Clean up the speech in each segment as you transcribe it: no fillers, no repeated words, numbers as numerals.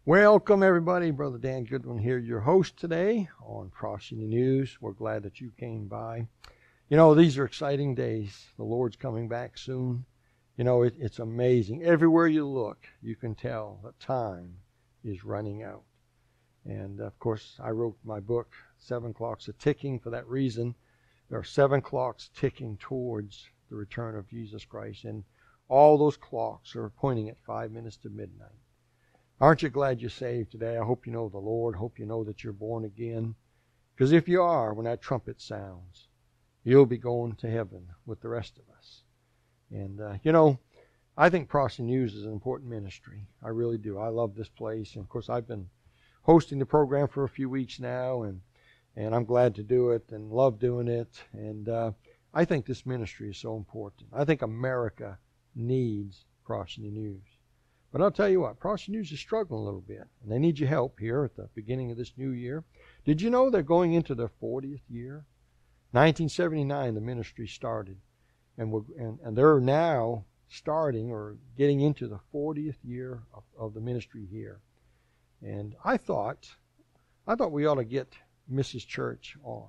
Welcome, everybody. Brother Dan Goodwin here, your host today on Prophecy News. We're glad that you came by. You know, these are exciting days. The Lord's coming back soon. You know, it's amazing. Everywhere you look, you can tell that time is running out. And, of course, I wrote my book, 7 Clocks a Ticking, for that reason. There are 7 clocks ticking towards the return of Jesus Christ, and all those clocks are pointing at 5 minutes to midnight. Aren't you glad you're saved today? I hope you know the Lord. Hope you know that you're born again. Because if you are, when that trumpet sounds, you'll be going to heaven with the rest of us. And, you know, I think Prophecy News is an important ministry. I really do. I love this place. And, of course, I've been hosting the program for a few weeks now, and I'm glad to do it and love doing it. And I think this ministry is so important. I think America needs Prophecy News. But I'll tell you what, Prophecy News is struggling a little bit, and they need your help here at the beginning of this new year. Did you know they're going into their 40th year? 1979, the ministry started, and they're now starting or getting into the 40th year of the ministry here. And I thought we ought to get Mrs. Church on.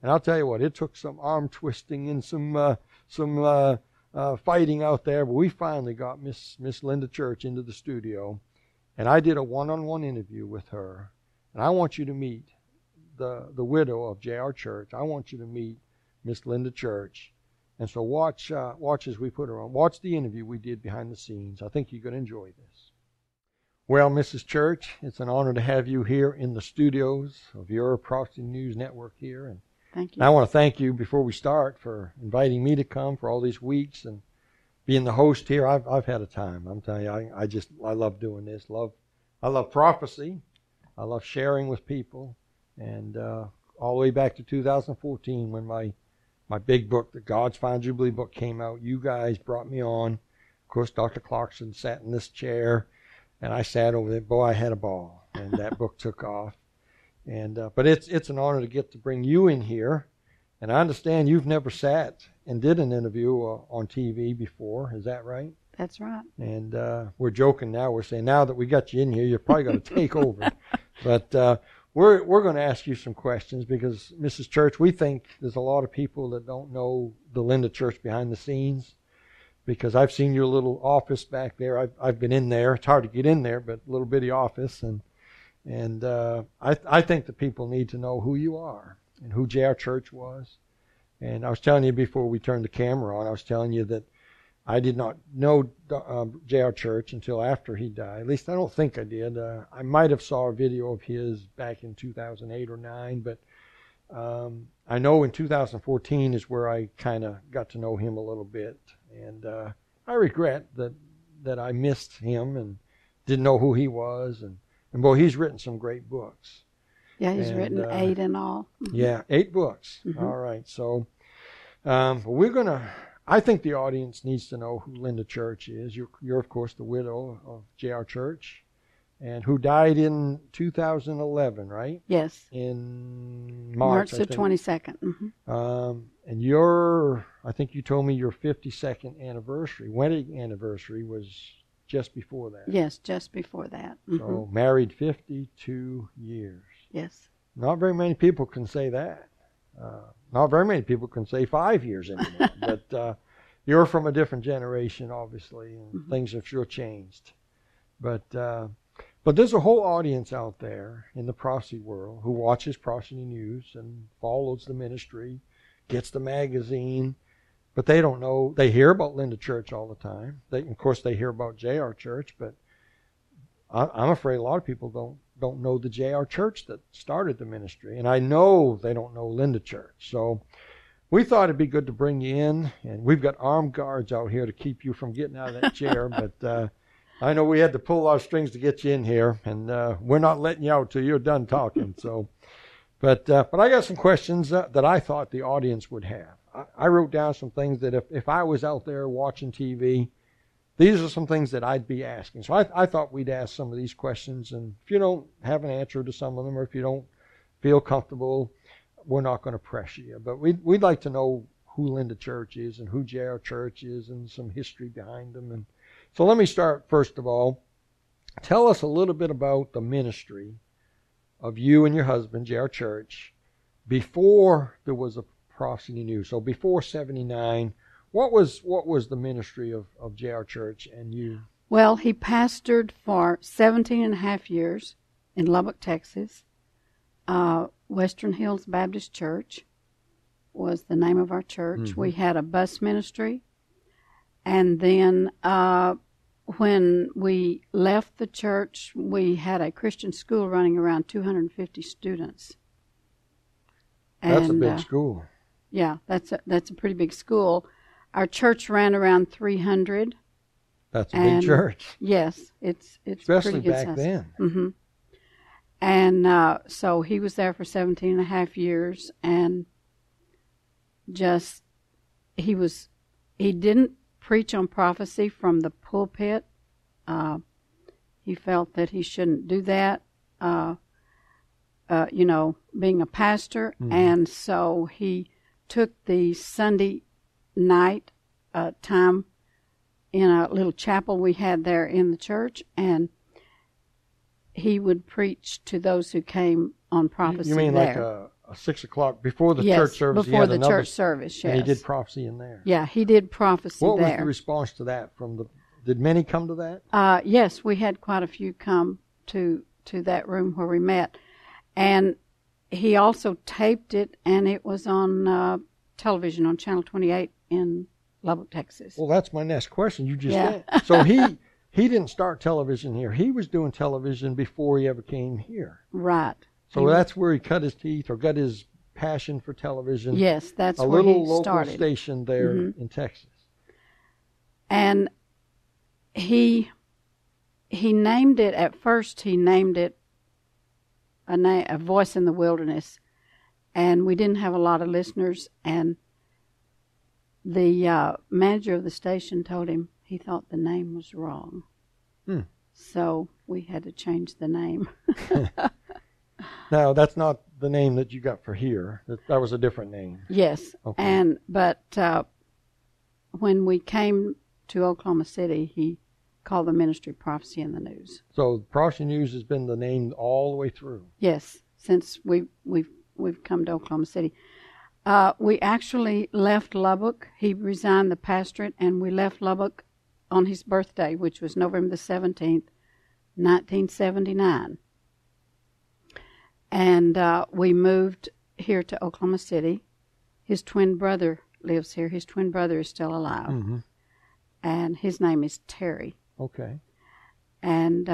And I'll tell you what, it took some arm twisting and some fighting out there, but we finally got Miss Linda Church into the studio, and I did a one-on-one interview with her. And I want you to meet the widow of J.R. Church. I want you to meet Miss Linda Church. And so watch as we put her on. Watch the interview we did behind the scenes. I think you're going to enjoy this. Well, Mrs. Church, it's an honor to have you here in the studios of your Prophecy News Network here. And thank you. I want to thank you before we start for inviting me to come for all these weeks and being the host here. I've had a time. I'm telling you, I love doing this. I love prophecy. I love sharing with people. And all the way back to 2014 when my big book, the God's Final Jubilee book, came out, you guys brought me on. Of course, Dr. Clarkson sat in this chair, and I sat over there. Boy, I had a ball, and that book took off. And but it's an honor to get to bring you in here. And I understand you've never sat and did an interview on TV before. Is that right? That's right. And we're joking now. We're saying now that we got you in here, you're probably going to take over. But we're going to ask you some questions because, Mrs. Church, we think there's a lot of people that don't know the Linda Church behind the scenes. Because I've seen your little office back there. I've been in there. It's hard to get in there, but a little bitty office. And I think the people need to know who you are and who J.R. Church was. And I was telling you before we turned the camera on, I was telling you that I did not know J.R. Church until after he died. At least I don't think I did. I might have saw a video of his back in 2008 or 9, but I know in 2014 is where I kind of got to know him a little bit. And I regret that I missed him and didn't know who he was. And boy, he's written some great books. Yeah, he's written 8 in all. Mm-hmm. Yeah, 8 books. Mm-hmm. All right. So I think the audience needs to know who Linda Church is. You're of course, the widow of J.R. Church, and who died in 2011, right? Yes. In March the 22nd. Mm-hmm. And I think you told me your 52nd wedding anniversary was just before that. Yes, just before that. Mm-hmm. So married 52 years. Yes. Not very many people can say that. Not very many people can say 5 years anymore. But you're from a different generation, obviously, and mm-hmm. things have sure changed. But there's a whole audience out there in the prophecy world who watches Prophecy News and follows the ministry, gets the magazine, but they don't know. They hear about Linda Church all the time. Of course, they hear about J.R. Church, but I'm afraid a lot of people don't know the J.R. Church that started the ministry, and I know they don't know Linda Church. So we thought it'd be good to bring you in, and we've got armed guards out here to keep you from getting out of that chair, but I know we had to pull our strings to get you in here, and we're not letting you out till you're done talking. So, but I got some questions that I thought the audience would have. I wrote down some things that if I was out there watching TV, these are some things that I'd be asking. So I thought we'd ask some of these questions, and if you don't have an answer to some of them, or if you don't feel comfortable, we're not going to pressure you. But we'd like to know who Linda Church is and who J.R. Church is and some history behind them. And so let me start, first of all, tell us a little bit about the ministry of you and your husband, J.R. Church, before there was a Prophecy News. So before 79, what was the ministry of J.R. Church and you? Well, he pastored for 17 and a half years in Lubbock, Texas. Western Hills Baptist Church was the name of our church. Mm-hmm. We had a bus ministry. And then when we left the church, we had a Christian school running around 250 students. That's a big school. Yeah, that's a pretty big school. Our church ran around 300. That's a big church. Yes, it's especially pretty good back size. then. Mm-hmm. And so he was there for 17 and a half years, and he didn't preach on prophecy from the pulpit. He felt that he shouldn't do that, being a pastor. Mm-hmm. And so he took the Sunday night time in a little chapel we had there in the church, and he would preach to those who came on prophecy. You mean there. Like a 6 o'clock before the church service? Before the church service, yes. And he did prophecy in there. Yeah, he did prophecy there. What was the response to that did many come to that? Yes, we had quite a few come to that room where we met. And he also taped it, and it was on television on Channel 28 in Lubbock, Texas. Well, that's my next question. You just did. So he didn't start television here. He was doing television before he ever came here. Right. So that's where he cut his teeth or got his passion for television. Yes, that's where he started. A little local station there in Texas. And he named it, at first he named it a Voice in the Wilderness. And we didn't have a lot of listeners, and the manager of the station told him he thought the name was wrong. So we had to change the name. Now, that's not the name that you got for here. That was a different name. Yes. Okay. But when we came to Oklahoma City, he called the ministry Prophecy in the News. So Prophecy News has been the name all the way through. Yes, since we've come to Oklahoma City. We actually left Lubbock. He resigned the pastorate, and we left Lubbock on his birthday, which was November the 17th, 1979. And we moved here to Oklahoma City. His twin brother lives here. His twin brother is still alive. Mm-hmm. And his name is Terry. Okay. And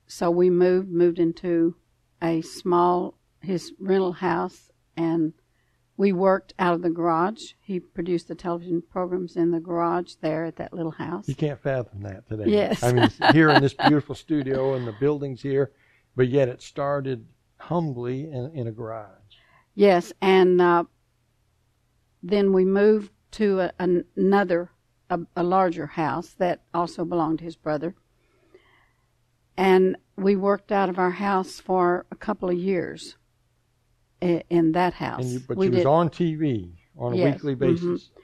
so we moved into his rental house, and we worked out of the garage. He produced the television programs in the garage there at that little house. You can't fathom that today. Yes. I mean, here in this beautiful studio and the buildings here, but yet it started humbly in a garage. Yes, and then we moved to a larger house that also belonged to his brother. And we worked out of our house for a couple of years in that house. But you was on TV on a weekly basis. Mm-hmm.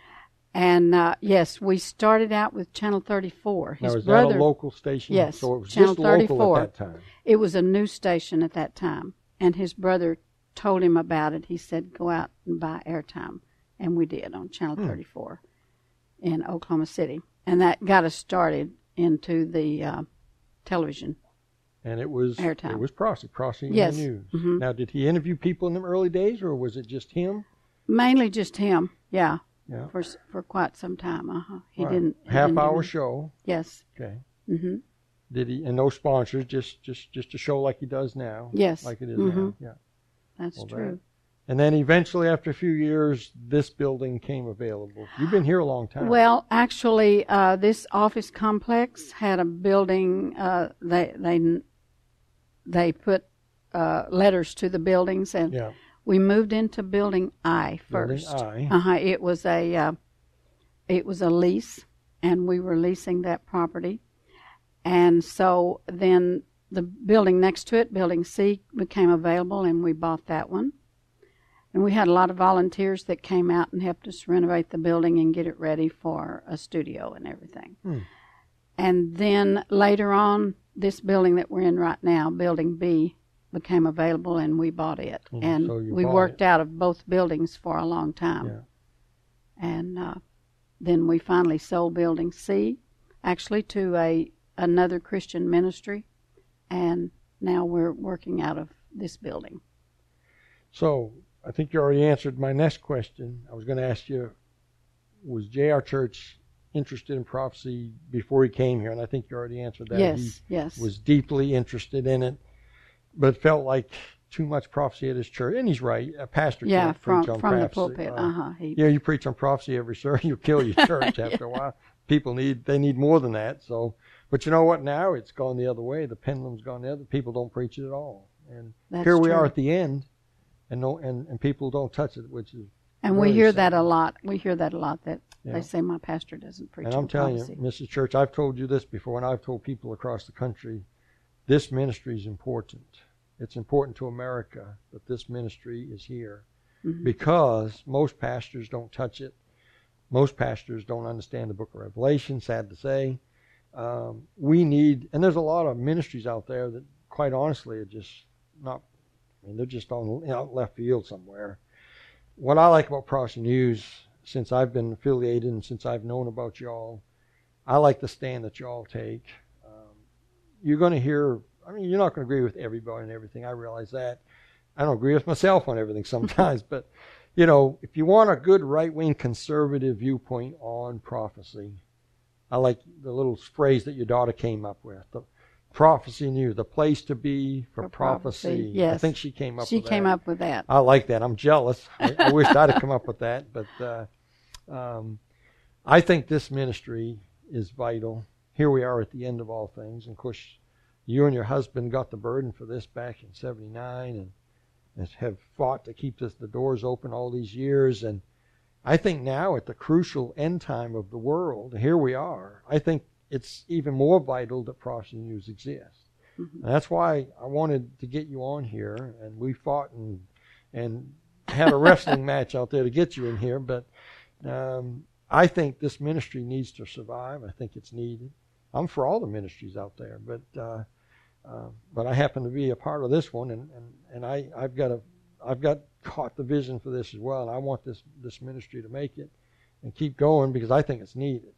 And yes, we started out with Channel 34. His brother, that a local station? Yes, so it was Channel just 34. Local at that time. It was a news station at that time. And his brother told him about it. He said, go out and buy airtime. And we did on Channel 34 in Oklahoma City. And that got us started into the television. And it was airtime. It was Prophecy in yes. the News. Mm-hmm. Now, did he interview people in the early days, or was it just him? Mainly just him, yeah. Yeah. For quite some time, He wow. didn't. Half-hour show. Yes. Okay. Mm-hmm. Did he? And no sponsors, just a show like he does now. Yes. Like it is now. Yeah. That's true. And then eventually, after a few years, this building came available. You've been here a long time. Well, actually, this office complex had a building. They put letters to the buildings, and we moved into Building I first. Building I. It was a lease, and we were leasing that property. And so then the building next to it, Building C, became available, and we bought that one. And we had a lot of volunteers that came out and helped us renovate the building and get it ready for a studio and everything. And then later on, this building that we're in right now, Building B, became available, and we bought it. And so you we bought worked it. out of both buildings for a long time. Yeah. And then we finally sold Building C, actually to another Christian ministry, and now we're working out of this building. So I think you already answered my next question. I was going to ask you, was J.R. Church interested in prophecy before he came here? And I think you already answered that. Yes, He was deeply interested in it, but felt like too much prophecy at his church. And he's right. A pastor can't preach on from prophecy. the pulpit. You preach on prophecy every sermon, you kill your church after a while. People need more than that. So, but you know what? Now it's gone the other way. The pendulum's gone the other. People don't preach it at all. And That's here we true. are at the end, and people don't touch it, which is And very we hear sad. that a lot. We hear that a lot, that Yeah. they say my pastor doesn't preach And on I'm telling prophecy. you, Mrs. Church, I've told you this before, and I've told people across the country, this ministry is important. It's important to America that this ministry is here, because most pastors don't touch it. Most pastors don't understand the book of Revelation, sad to say. We need, and there's a lot of ministries out there that, quite honestly, are just not, they're just on left field somewhere. What I like about Prophecy News, since I've been affiliated and since I've known about y'all, I like the stand that y'all take. You're going to hear, you're not going to agree with everybody and everything. I realize that. I don't agree with myself on everything sometimes, but, if you want a good right-wing conservative viewpoint on prophecy, I like the little phrase that your daughter came up with, the Prophecy News, the place to be for prophecy. Yes. I think she came up with that. She came up with that. I like that. I'm jealous. I wish I'd have come up with that. But I think this ministry is vital. Here we are at the end of all things. And of course, you and your husband got the burden for this back in '79 and have fought to keep the doors open all these years. And I think now at the crucial end time of the world, here we are, I think it's even more vital that Prophecy News exists. And that's why I wanted to get you on here, and we fought and had a wrestling match out there to get you in here. But I think this ministry needs to survive. I think it's needed. I'm for all the ministries out there, but I happen to be a part of this one, and I've got caught the vision for this as well, and I want this ministry to make it and keep going because I think it's needed.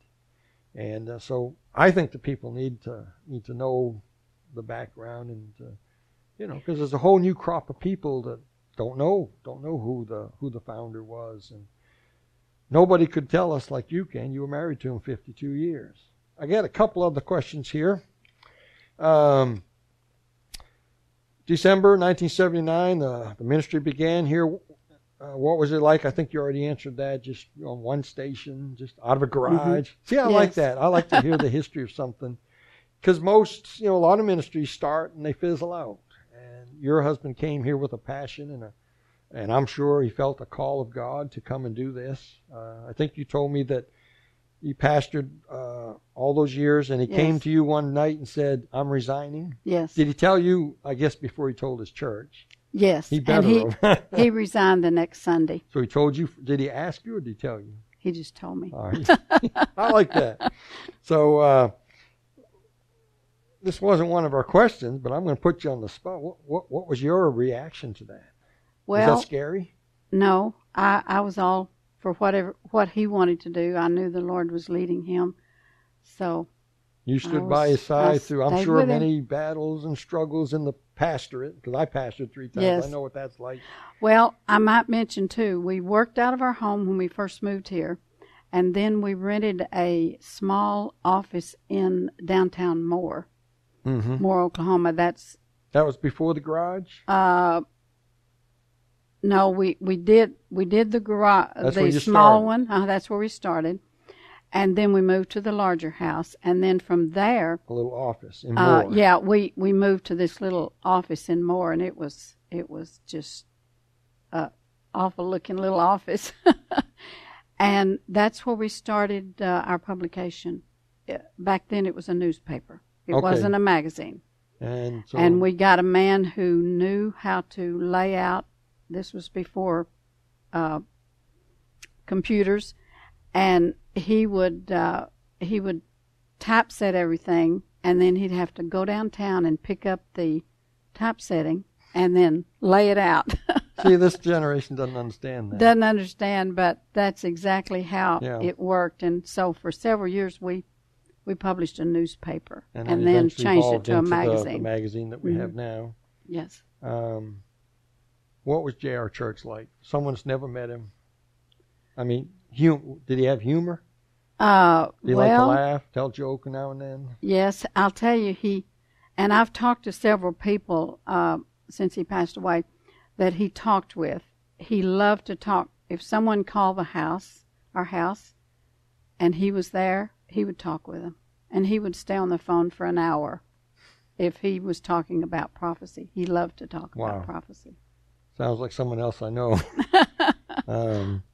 And so I think the people need to know the background, and because there's a whole new crop of people that don't know who the founder was, and nobody could tell us like you can. You were married to him 52 years. I got a couple other questions here. December 1979, the ministry began here. What was it like? I think you already answered that. Just on one station, just out of a garage. See, I like that. I like to hear the history of something, because most, a lot of ministries start and they fizzle out. And your husband came here with a passion and I'm sure he felt a call of God to come and do this. I think you told me that he pastored all those years, and he came to you one night and said, "I'm resigning." Yes. Did he tell you? I guess before he told his church. Yes. He better have. He resigned the next Sunday. So he told you. Did he ask you or did he tell you? He just told me. All right. I like that. So this wasn't one of our questions, but I'm going to put you on the spot. What was your reaction to that? Well, was that scary? No, I was all for what he wanted to do. I knew the Lord was leading him, so you stood by his side through, I'm sure, many him. battles and struggles in the pastorate, because I pastored 3 times. Yes. I know what that's like. Well, I might mention too, we worked out of our home when we first moved here, and then we rented a small office in downtown Moore, Moore, Oklahoma. That was before the garage? No, we did the garage, the small one. That's where we started, and then we moved to the larger house, and then from there, a little office in Moore. Yeah, we moved to this little office in Moore, and it was just a awful looking little office, and that's where we started our publication. Back then, it was a newspaper. It wasn't a magazine, and we got a man who knew how to lay out. This was before computers, and he would typeset everything, and then he'd have to go downtown and pick up the typesetting and then lay it out. See, this generation doesn't understand that. Doesn't understand, but that's exactly how Yeah. it worked. And so for several years, we published a newspaper And then eventually changed it evolved to a into the magazine. magazine that we Mhm. have now. Yes. What was J.R. Church like? Someone's never met him. I mean, did he have humor? Did he like to laugh, tell a joke now and then? Yes, I'll tell you, and I've talked to several people since he passed away that he talked with. He loved to talk. If someone called our house, and he was there, he would talk with them. And he would stay on the phone for an hour if he was talking about prophecy. He loved to talk about prophecy. Sounds like someone else I know.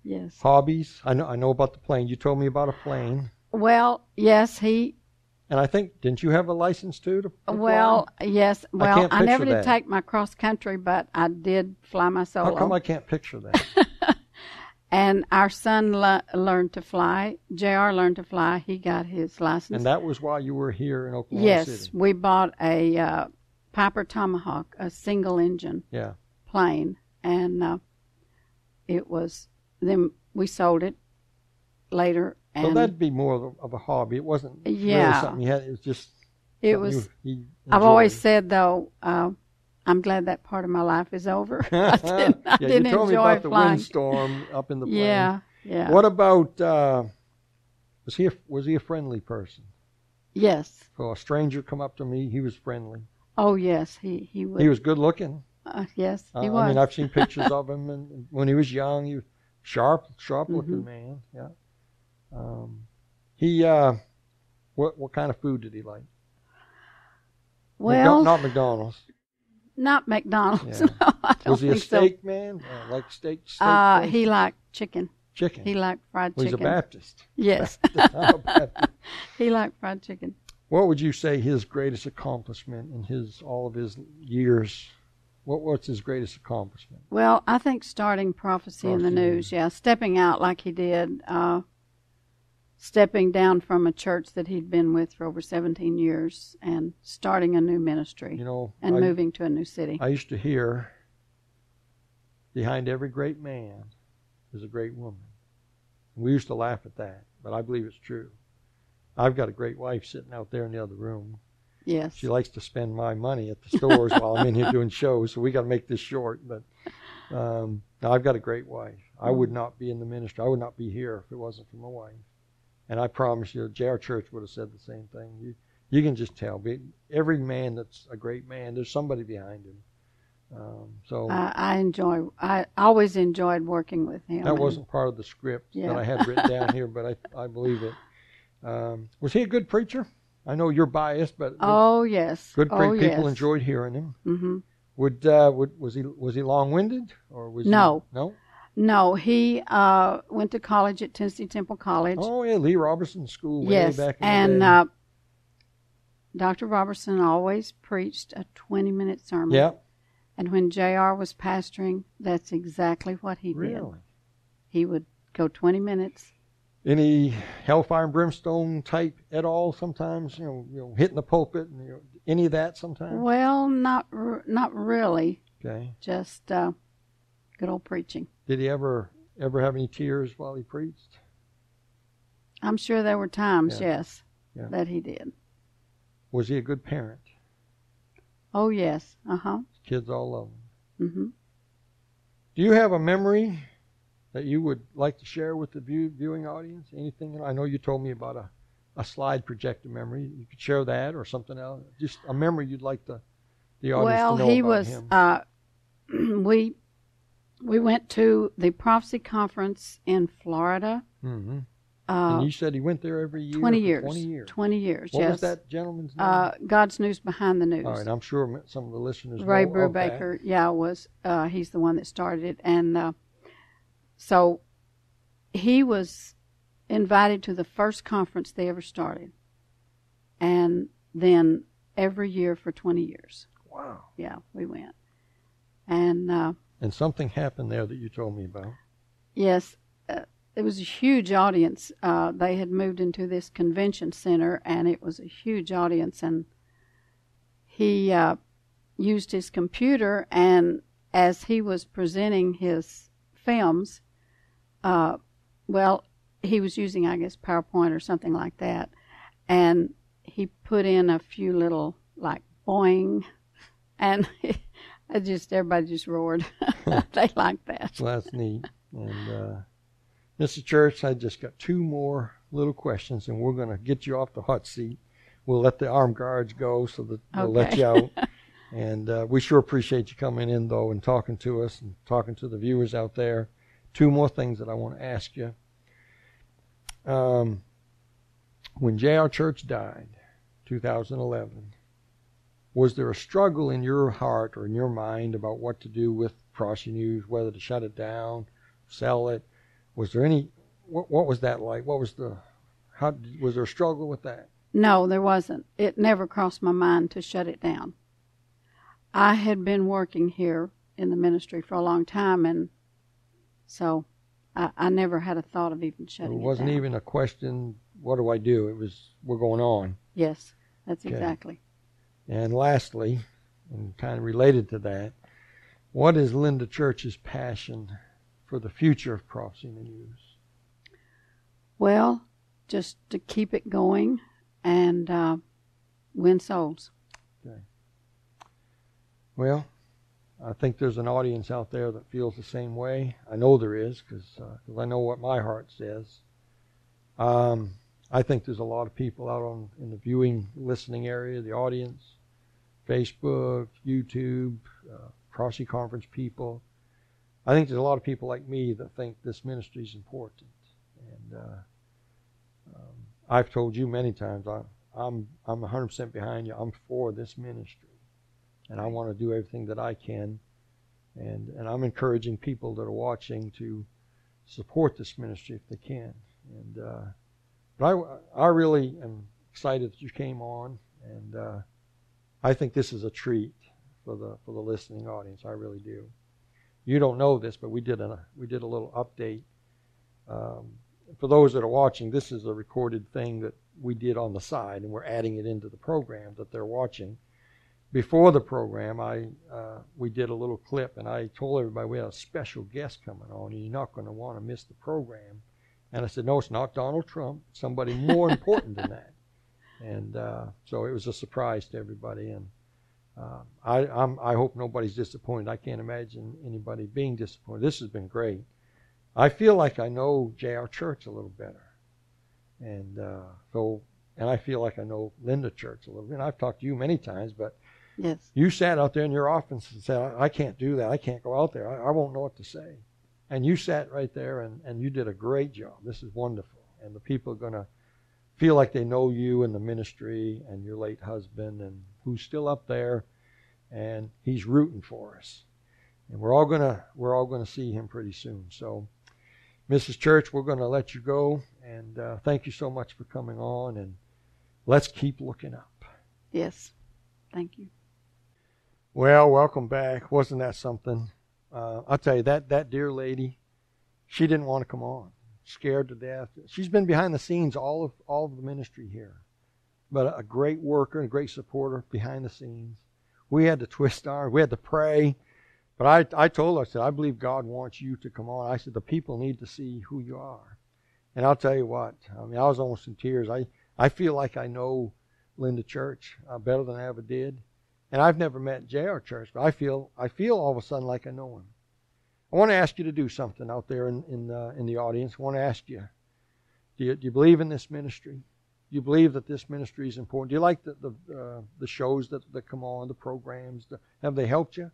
Yes. Hobbies? I know about the plane. You told me about a plane. Well, yes, And I think, didn't you have a license too to well, fly? yes. Well, can't I never picture did that. take my cross country, but I did fly my solo. How come I can't picture that? And our son learned to fly. JR learned to fly. He got his license. And that was why you were here in Oklahoma Yes, City? we bought a Piper Tomahawk, a single engine plane, and then we sold it later. And So that'd be more of a hobby. It wasn't really something you had. It was just. You I've always said though, I'm glad that part of my life is over. I didn't you told me enjoy about the flying. windstorm up in the plane. Yeah. What about? Was he a friendly person? Yes. So a stranger come up to me, he was friendly. Oh yes, he was. He was good looking. Yes, he was. I mean, I've seen pictures of him, and when he was young, he was sharp looking man. Yeah. What kind of food did he like? Well, not McDonald's. Not McDonald's. Yeah. No, I don't Was he a think steak man? Like steak? He liked chicken. Chicken. He liked fried Well, chicken. he's a Baptist. Yes. I'm a Baptist. He liked fried chicken. What would you say his greatest accomplishment in all of his years? What's his greatest accomplishment? Well, I think starting Prophecy in the News, stepping out like he did, stepping down from a church that he'd been with for over 17 years and starting a new ministry, and moving to a new city. I used to hear, behind every great man is a great woman. We used to laugh at that, but I believe it's true. I've got a great wife sitting out there in the other room. Yes. She likes to spend my money at the stores while I'm in here doing shows, so we got to make this short. But I've got a great wife. I would not be in the ministry. I would not be here if it wasn't for my wife. And I promise you, J.R. Church would have said the same thing. You can just tell. Every man that's a great man, there's somebody behind him. I always enjoyed working with him. That wasn't part of the script that I had written down here, but I believe it. Was he a good preacher? I know you're biased, but yes, good people enjoyed hearing him. Mm-hmm. Was he long-winded, or was no? No, he went to college at Tennessee Temple College. Oh yeah, Lee Robertson School way back in the day. And Dr. Robertson always preached a 20-minute sermon. Yeah. And when JR was pastoring, that's exactly what he did. Really? He would go 20 minutes. Any hellfire and brimstone type at all? Sometimes, hitting the pulpit, and any of that sometimes. Well, not really. Okay. Just good old preaching. Did he ever have any tears while he preached? I'm sure there were times, yes, that he did. Was he a good parent? Oh yes. Uh-huh. Kids all love him. Mm-hmm. Do you have a memory that you would like to share with the viewing audience? Anything? I know you told me about a slide projector memory. You could share that or something else. Just a memory you'd like the audience to know about him. We went to the Prophecy Conference in Florida. Mm-hmm. And you said he went there every year? 20 years. 20 years. 20 years, What yes. was that gentleman's name? God's News Behind the News. All right, I'm sure some of the listeners Ray know Brubaker, of that. he's the one that started it. And so he was invited to the first conference they ever started. And then every year for 20 years. Wow. Yeah, we went. And something happened there that you told me about. Yes. it was a huge audience. They had moved into this convention center, and it was a huge audience. And he used his computer, and as he was presenting his films, well, he was using, I guess, PowerPoint or something like that, and he put in a few little, like, boing, and everybody just roared. They liked that. Well, that's neat. And Mr. Church, I just got two more little questions, and we're going to get you off the hot seat. We'll let the armed guards go so that they'll let you out. And we sure appreciate you coming in, though, and talking to us and talking to the viewers out there. Two more things that I want to ask you. When J.R. Church died, 2011, was there a struggle in your heart or in your mind about what to do with Prosy News, whether to shut it down, sell it? Was there any, what was that like? Was there a struggle with that? No, there wasn't. It never crossed my mind to shut it down. I had been working here in the ministry for a long time, and so I never had a thought of even shutting it down. It wasn't even a question, what do I do? It was, we're going on. Yes, that's exactly. And lastly, and kind of related to that, what is Linda Church's passion for the future of Prosy News? Well, just to keep it going and win souls. Okay. Well, I think there's an audience out there that feels the same way. I know there is, because I know what my heart says. I think there's a lot of people out in the viewing, listening area, the audience, Facebook, YouTube, Prosy Conference people. I think there's a lot of people like me that think this ministry is important. And I've told you many times, I'm 100% behind you. I'm for this ministry. And I want to do everything that I can. And I'm encouraging people that are watching to support this ministry if they can. And but I really am excited that you came on, and I think this is a treat for the listening audience. I really do. You don't know this, but we did a little update. For those that are watching, this is a recorded thing that we did on the side, and we're adding it into the program that they're watching. Before the program, we did a little clip, and I told everybody we had a special guest coming on, and you're not going to want to miss the program. And I said, no, it's not Donald Trump. It's somebody more important than that. And so it was a surprise to everybody. And I hope nobody's disappointed. I can't imagine anybody being disappointed. This has been great. I feel like I know J.R. Church a little better. And I feel like I know Linda Church a little bit. And I've talked to you many times, but yes, you sat out there in your office and said, I can't do that. I can't go out there. I won't know what to say. And you sat right there, and you did a great job. This is wonderful. And the people are going to feel like they know you and the ministry and your late husband, and who's still up there, and he's rooting for us. And we're all going to see him pretty soon. So, Mrs. Church, we're going to let you go, and thank you so much for coming on, and let's keep looking up. Yes, thank you. Well, welcome back. Wasn't that something? I'll tell you, that dear lady, she didn't want to come on. Scared to death. She's been behind the scenes all of the ministry here. But a great worker and a great supporter behind the scenes. We had to twist arms. We had to pray. But I told her, I said, I believe God wants you to come on. I said, the people need to see who you are. And I'll tell you what, I mean, I was almost in tears. I feel like I know Linda Church better than I ever did. And I've never met J.R. Church, but I feel all of a sudden like I know him. I want to ask you to do something out there in the audience. I want to ask you, do you believe in this ministry? Do you believe that this ministry is important? Do you like the shows that come on, the programs? Have they helped you?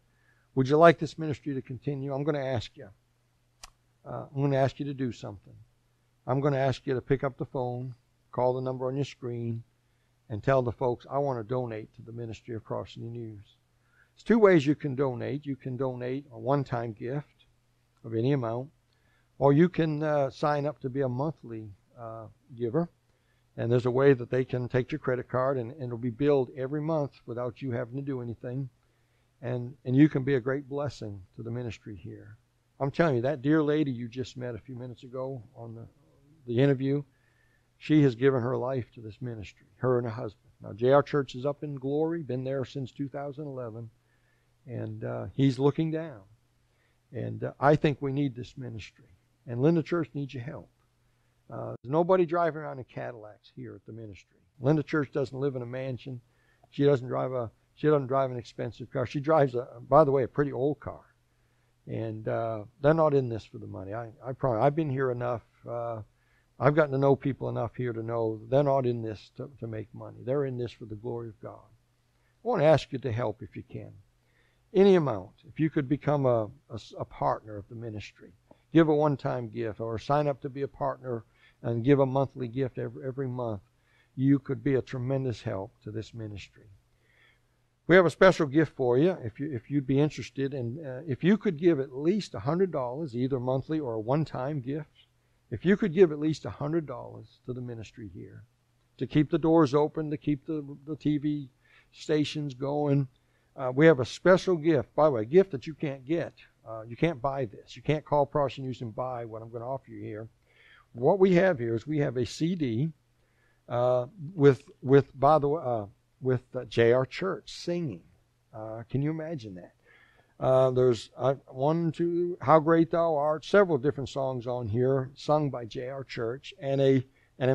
Would you like this ministry to continue? I'm going to ask you. I'm going to ask you to do something. I'm going to ask you to pick up the phone, call the number on your screen, and tell the folks, I want to donate to the ministry of Prosy News. There's two ways you can donate. You can donate a one-time gift of any amount, or you can sign up to be a monthly giver. And there's a way that they can take your credit card, and it'll be billed every month without you having to do anything. And you can be a great blessing to the ministry here. I'm telling you, that dear lady you just met a few minutes ago on the interview, she has given her life to this ministry, her and her husband. Now, J.R. Church is up in glory, been there since 2011, and he's looking down. And I think we need this ministry. And Linda Church needs your help. There's nobody driving around in Cadillacs here at the ministry. Linda Church doesn't live in a mansion. She doesn't drive an expensive car. She drives, by the way, a pretty old car. And they're not in this for the money. I promise. I've been here enough. I've gotten to know people enough here to know they're not in this to make money. They're in this for the glory of God. I want to ask you to help if you can. Any amount. If you could become a partner of the ministry. Give a one-time gift or sign up to be a partner and give a monthly gift every month. You could be a tremendous help to this ministry. We have a special gift for you if you'd be interested. And if you could give at least $100, either monthly or a one-time gift, if you could give at least $100 to the ministry here, to keep the doors open, to keep the TV stations going, we have a special gift. By the way, a gift that you can't get. You can't buy this. You can't call Prosser News and buy what I'm going to offer you here. What we have here is we have a CD with J.R. Church singing. Can you imagine that? There's one, two, How Great Thou Art, several different songs on here sung by J.R. Church, and a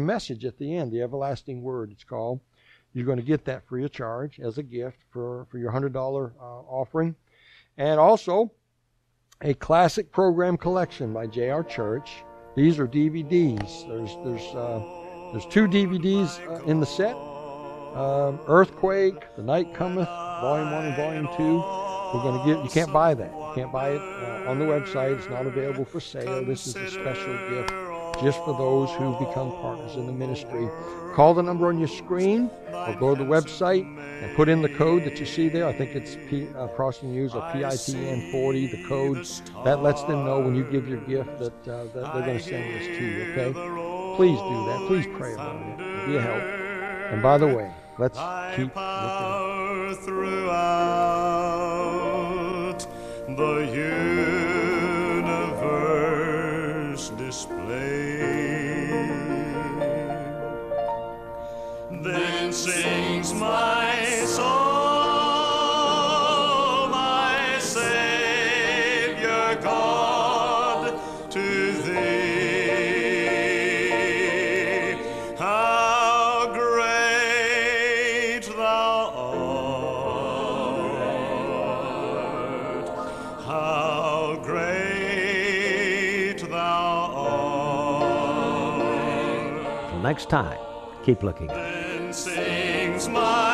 message at the end, the everlasting word it's called. You're going to get that free of charge as a gift for your $100 offering. And also a classic program collection by J.R. Church. These are DVDs. There's 2 DVDs in the set. Earthquake, The Night Cometh, Volume 1 and Volume 2. We're going to you can't buy that. You can't buy it on the website. It's not available for sale. This is a special gift just for those who become partners in the ministry. Call the number on your screen or go to the website and put in the code that you see there. I think it's Prosser News or PITN 40, the code. That lets them know when you give your gift that they're going to send this to you, okay? Please do that. Please pray about it. It'll be a help. And by the way, let's keep looking throughout the universe displayed. Then sings my soul, my Savior God, to thee. How great thou art! How great thou art! Till next time, keep looking. Then sings my